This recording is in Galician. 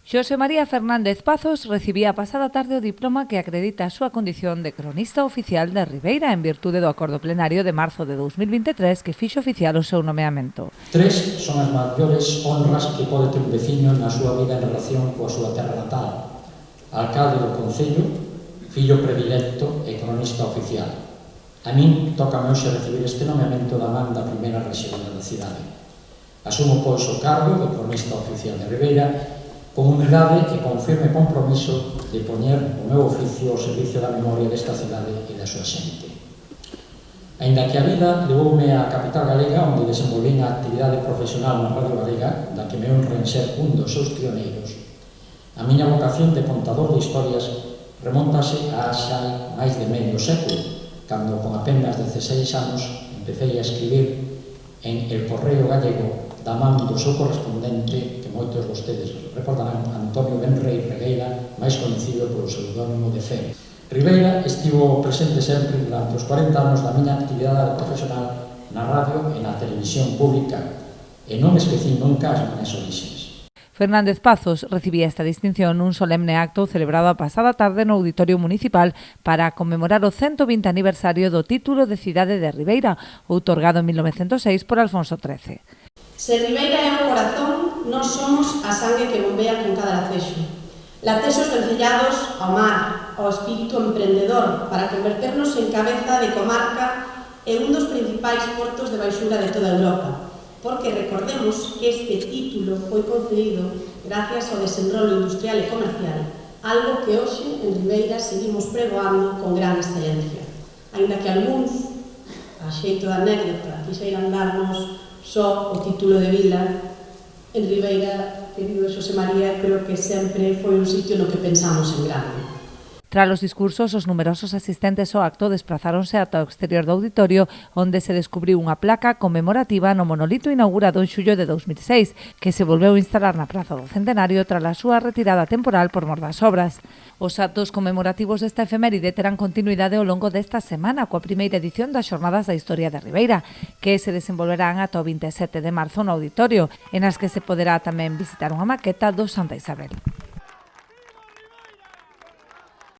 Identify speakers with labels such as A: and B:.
A: Xosé María Fernández Pazos recibía a pasada tarde o diploma que acredita a súa condición de cronista oficial de Ribeira en virtude do acordo plenario de marzo de 2023 que fixo oficial o seu nomeamento.
B: 3 son as maiores honras que pode ter un veciño na súa vida en relación coa súa terra natal. Alcalde do Concello, fillo predilecto e cronista oficial. A min tócame hoxe recibir este nomeamento da man da primeira rexedora da cidade. Asumo pois o cargo de cronista oficial de Ribeira con humildade e con firme compromiso de poñer o meu oficio ao servicio da memoria desta cidade e da súa xente. Aínda que a vida levoume á capital galega, onde desenvolvín a actividade profesional na Radio Galega, da que me honra en ser un dos seus pioneiros, a miña vocación de contador de historias remontase a xa máis de medio século, cando con apenas 16 anos empecé a escribir en El Correo Gallego da man do seu correspondente, que moitos vostedes recordarán, Antonio Benrey Regueira, máis conhecido polo pseudónimo de Fere. Ribeira estivo presente sempre durante os 40 anos da miña actividade profesional na radio e na televisión pública, e non me esqueci nunca as miñas orixes.
A: Fernández Pazos recibía esta distinción nun solemne acto celebrado a pasada tarde no Auditorio Municipal para conmemorar o 120 aniversario do título de cidade de Ribeira, outorgado en 1906 por Alfonso XIII.
C: Se Ribeira é o corazón, nós somos a sangue que bombea con cada lacexo. Latexos vencellados ao mar, ao espírito emprendedor, para converternos en cabeza de comarca e un dos principais portos de baixura de toda Europa. Porque recordemos que este título foi concedido gracias ao desenrolo industrial e comercial, algo que hoxe en Ribeira seguimos pregoando con gran excelencia. Ainda que algúns, a xeito de anécdota, quixeiran darnos só o título de vila, en Ribeira, querido Xosé María, creo que sempre foi un sitio no que pensamos en grande.
A: Tras os discursos, os numerosos asistentes ao acto desplazáronse ata o exterior do auditorio, onde se descubriu unha placa conmemorativa no monolito inaugurado en xullo de 2006, que se volveu instalar na Praza do Centenario tras a súa retirada temporal por mor das obras. Os actos conmemorativos desta efeméride terán continuidade ao longo desta semana coa primeira edición das Xornadas da Historia de Ribeira, que se desenvolverán ata o 27 de marzo no auditorio, en as que se poderá tamén visitar unha maqueta do Santa Isabel.